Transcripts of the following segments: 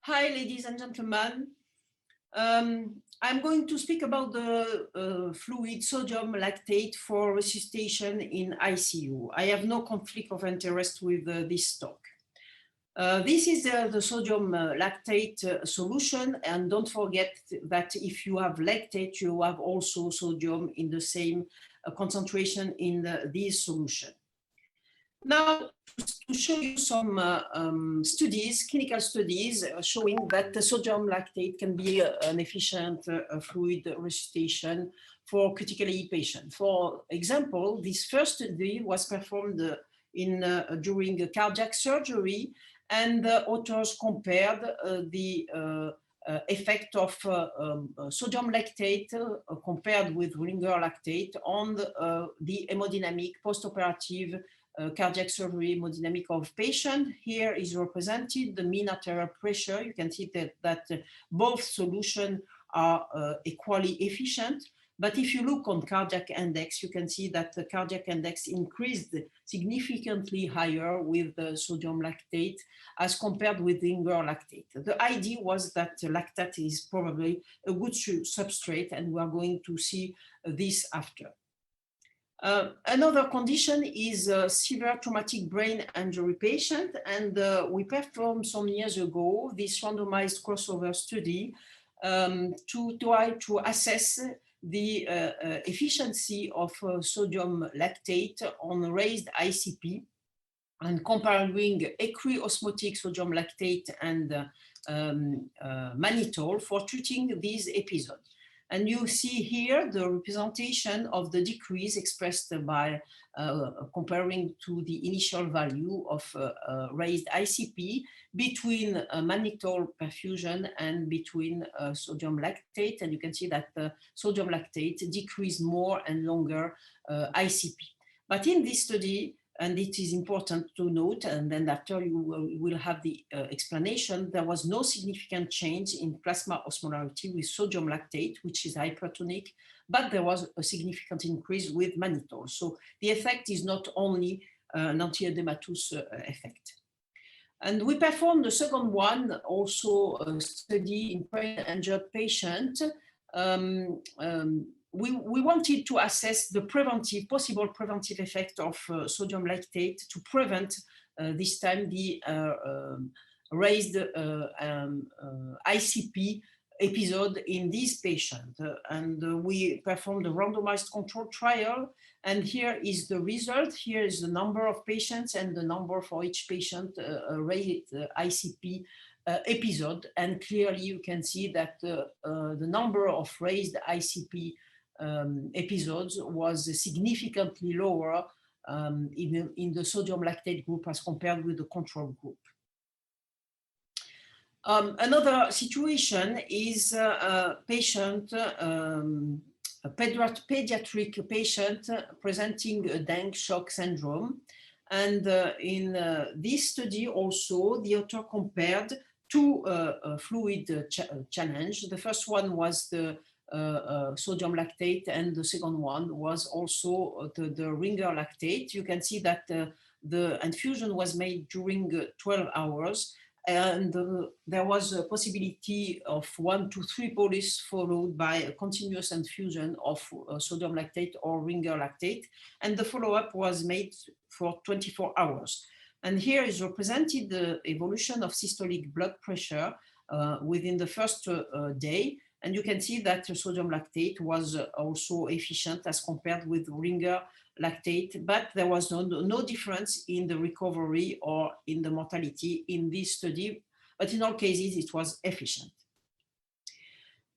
Hi, ladies and gentlemen. I'm going to speak about the fluid sodium lactate for resuscitation in ICU. I have no conflict of interest with this talk. This is the sodium lactate solution, and don't forget that if you have lactate, you have also sodium in the same concentration in this solution. Now, to show you some studies, clinical studies showing that the sodium lactate can be an efficient fluid resuscitation for critically ill patients. For example, this first study was performed during a cardiac surgery, and the authors compared the effect of sodium lactate compared with Ringer lactate on the hemodynamic postoperative cardiac surgery hemodynamic of patient. Here is represented the mean arterial pressure. You can see that both solutions are equally efficient. But if you look on cardiac index, you can see that the cardiac index increased significantly higher with the sodium lactate as compared with Ringer lactate. The idea was that lactate is probably a good substrate, and we are going to see this after. Another condition is severe traumatic brain injury patient, and we performed some years ago this randomized crossover study to try to assess the efficiency of sodium lactate on raised ICP, and comparing equiosmotic sodium lactate and mannitol for treating these episodes. And you see here the representation of the decrease expressed by comparing to the initial value of raised ICP between mannitol perfusion and between sodium lactate. And you can see that the sodium lactate decreased more and longer ICP. But in this study, and it is important to note, and then after you will have the explanation, there was no significant change in plasma osmolarity with sodium lactate, which is hypertonic, but there was a significant increase with mannitol. So the effect is not only an antiedematous effect. And we performed the second one, also a study in brain injured patient. We wanted to assess the possible preventive effect of sodium lactate to prevent this time the raised ICP episode in this patient. And we performed a randomized control trial. And here is the result. Here is the number of patients and the number for each patient raised ICP episode. And clearly you can see that the number of raised ICP episodes was significantly lower even in the sodium lactate group as compared with the control group. Another situation is a patient, a pediatric patient presenting a dengue shock syndrome. And in this study also, the author compared two fluid challenge. The first one was the sodium lactate, and the second one was also the Ringer lactate. You can see that the infusion was made during 12 hours, and there was a possibility of 1 to 3 bolus followed by a continuous infusion of sodium lactate or Ringer lactate, and the follow-up was made for 24 hours. And here is represented the evolution of systolic blood pressure within the first day. And you can see that sodium lactate was also efficient as compared with Ringer lactate, but there was no difference in the recovery or in the mortality in this study. But in all cases, it was efficient.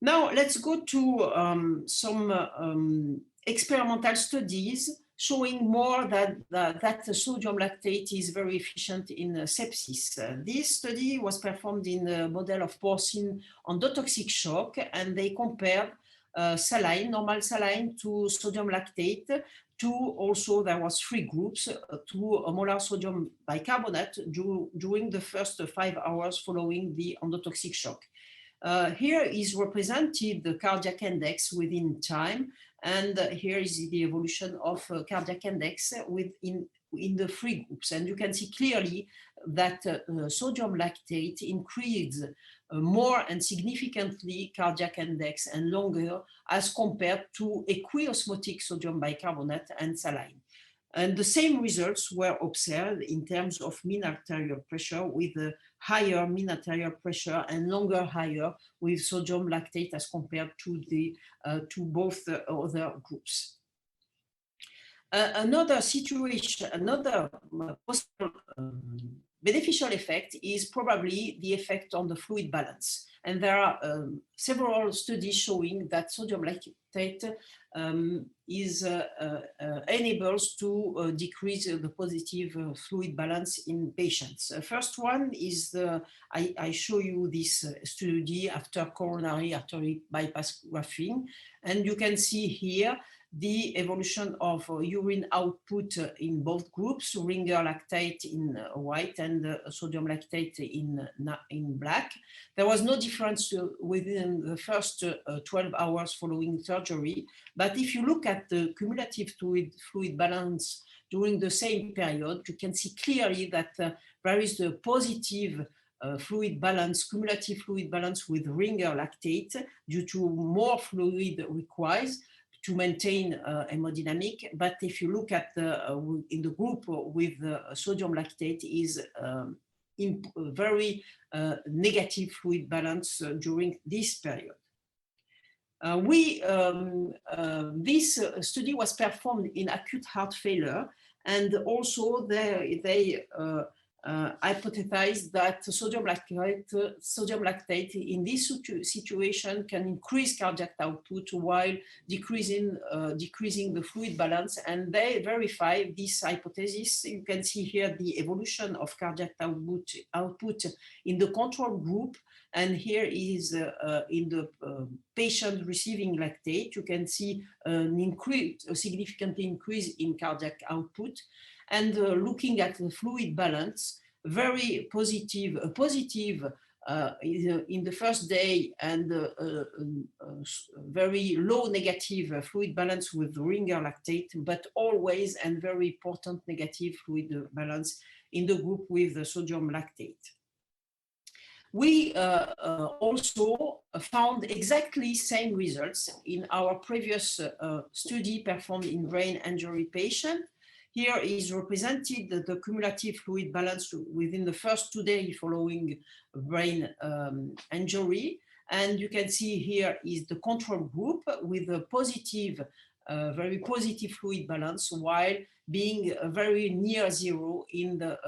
Now let's go to some experimental studies showing more that the sodium lactate is very efficient in sepsis. This study was performed in a model of porcine endotoxic shock, and they compared saline, normal saline, to sodium lactate. Also, there was 3 groups, to a molar sodium bicarbonate during the first 5 hours following the endotoxic shock. Here is represented the cardiac index within time, and here is the evolution of cardiac index in the 3 groups. And you can see clearly that sodium lactate increased more and significantly cardiac index and longer as compared to aqueosmotic sodium bicarbonate and saline. And the same results were observed in terms of mean arterial pressure, with a higher mean arterial pressure and longer higher with sodium lactate as compared to both the other groups. Another situation, another possible beneficial effect is probably the effect on the fluid balance. And there are several studies showing that sodium lactate enables to decrease the positive fluid balance in patients. First one is I show you this study after coronary artery bypass grafting, and you can see here the evolution of urine output in both groups, ringer lactate in white and sodium lactate in black. There was no difference within the first 12 hours following surgery, but if you look at the cumulative fluid balance during the same period, you can see clearly that there is the positive fluid balance, cumulative fluid balance with ringer lactate due to more fluid required to maintain hemodynamic. But if you look at in the group with sodium lactate is in very negative fluid balance during this period. This study was performed in acute heart failure, and also they hypothesized that sodium lactate in this situation can increase cardiac output while decreasing the fluid balance, and they verify this hypothesis. You can see here the evolution of cardiac output in the control group, and here is in the patient receiving lactate. You can see a significant increase in cardiac output. And looking at the fluid balance, very positive, in the first day, and very low negative fluid balance with ringer lactate, but always and very important negative fluid balance in the group with the sodium lactate. We also found exactly same results in our previous study performed in brain injury patient. Here is represented the cumulative fluid balance within the first 2 days following brain injury. And you can see here is the control group with a positive, very positive fluid balance, while being very near zero in the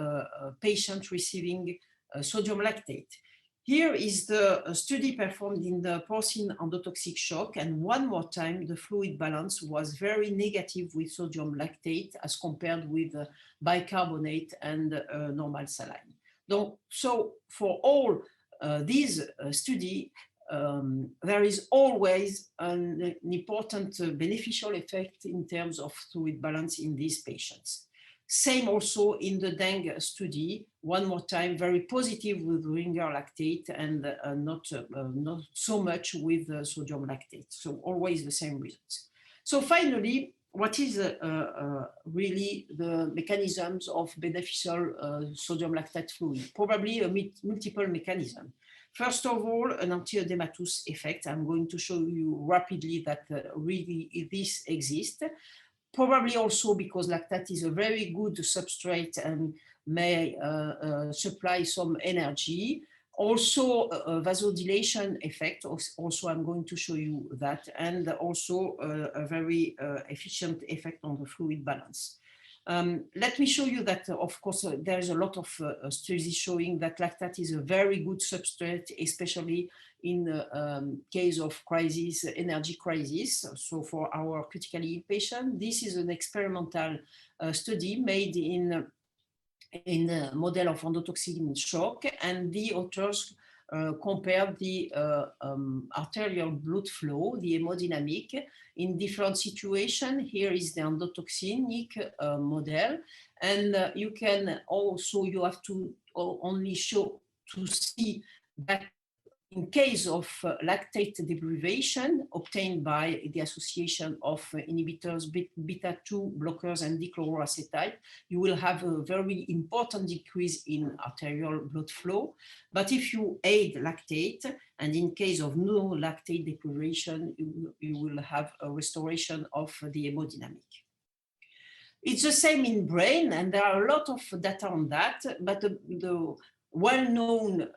patient receiving sodium lactate. Here is the study performed in the porcine endotoxic shock, and one more time the fluid balance was very negative with sodium lactate as compared with bicarbonate and normal saline. So for all these studies, there is always an important beneficial effect in terms of fluid balance in these patients. Same also in the dengue study, one more time, very positive with ringer lactate and not so much with sodium lactate. So always the same results. So finally, what is really the mechanisms of beneficial sodium lactate fluid? Probably a multiple mechanism. First of all, an anti-edematous effect. I'm going to show you rapidly that really this exists. Probably also because lactate is a very good substrate and may supply some energy. Also a vasodilation effect, also I'm going to show you that, and also a very efficient effect on the fluid balance. Let me show you that, of course, there is a lot of studies showing that lactate is a very good substrate, especially in the case of crisis, energy crisis. So for our critically ill patient, this is an experimental study made in a model of endotoxin shock, and the authors compared the arterial blood flow, the hemodynamic, in different situations. Here is the endotoxinic model, and you can also, you have to only show to see that in case of lactate deprivation obtained by the association of inhibitors, beta-2 blockers and dichloroacetate, you will have a very important decrease in arterial blood flow. But if you add lactate, and in case of no lactate deprivation, you will have a restoration of the hemodynamic. It's the same in brain, and there are a lot of data on that, but the well-known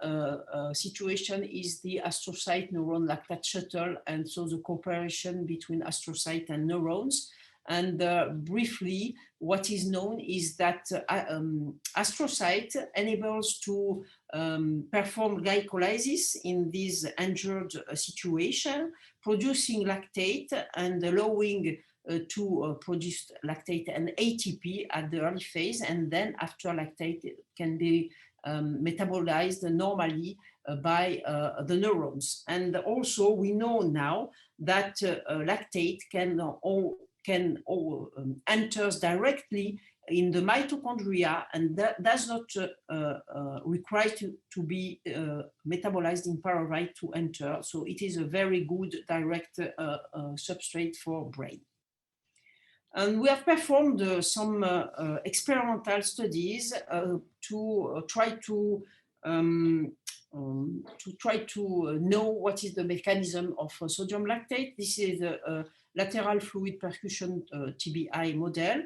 situation is the astrocyte neuron lactate shuttle, and so the cooperation between astrocyte and neurons. And briefly, what is known is that astrocyte enables to perform glycolysis in this injured situation, producing lactate and allowing to produce lactate and ATP at the early phase, and then after lactate can be metabolized normally by the neurons. And also we know now that lactate enters directly in the mitochondria, and that does not require to be metabolized in pyruvate to enter. So it is a very good direct substrate for brain. And we have performed some experimental studies to try to know what is the mechanism of sodium lactate. This is a lateral fluid percussion TBI model.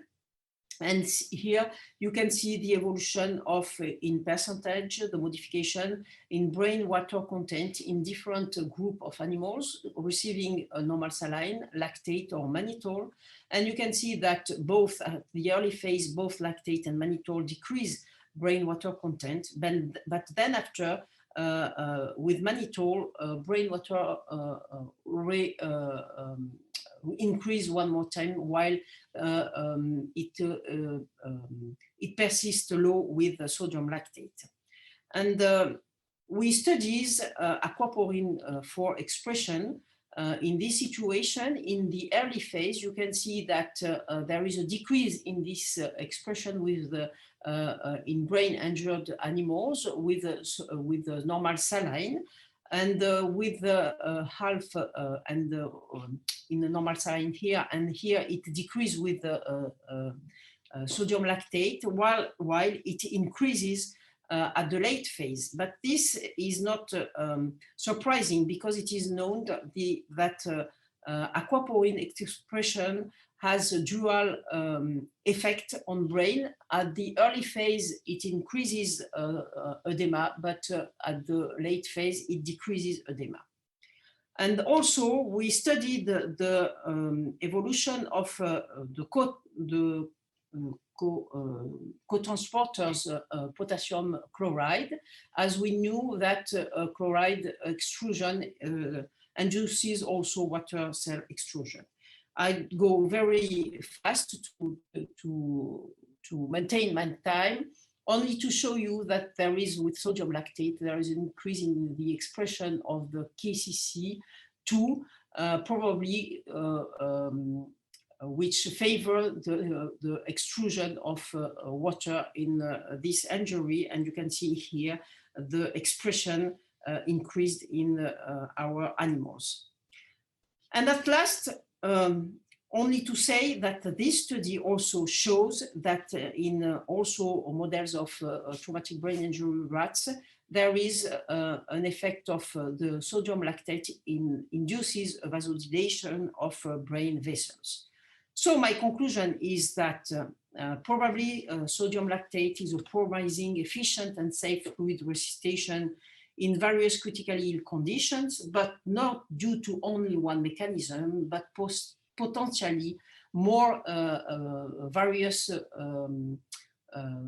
And here you can see the evolution of, in percentage, the modification in brain water content in different group of animals receiving a normal saline, lactate or mannitol. And you can see that both at the early phase, both lactate and mannitol decrease brain water content. But then after, with mannitol, brain water increase one more time, while it persists low with sodium lactate. And we studied aquaporin 4 expression in this situation. In the early phase, you can see that there is a decrease in this expression with in brain injured animals with the normal saline, and with the half and in the normal saline here, and here it decreases with the sodium lactate, while it increases at the late phase. But this is not surprising, because it is known that aquaporin expression has a dual effect on brain. At the early phase, it increases edema, but at the late phase, it decreases edema. And also, we studied the evolution of the co-transporters potassium chloride, as we knew that chloride extrusion induces also water cell extrusion. I go very fast to maintain my time, only to show you that there is, with sodium lactate, there is an increase in the expression of the KCC2, probably which favor the extrusion of water in this injury. And you can see here the expression increased in our animals. And at last, only to say that this study also shows that in also models of traumatic brain injury rats, there is an effect of the sodium lactate induces a vasodilation of brain vessels. So my conclusion is that probably sodium lactate is a promising, efficient and safe fluid resuscitation in various critically ill conditions, but not due to only one mechanism, but potentially more various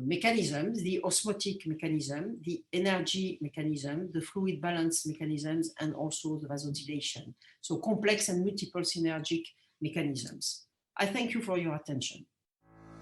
mechanisms: the osmotic mechanism, the energy mechanism, the fluid balance mechanisms, and also the vasodilation. So complex and multiple synergic mechanisms. I thank you for your attention.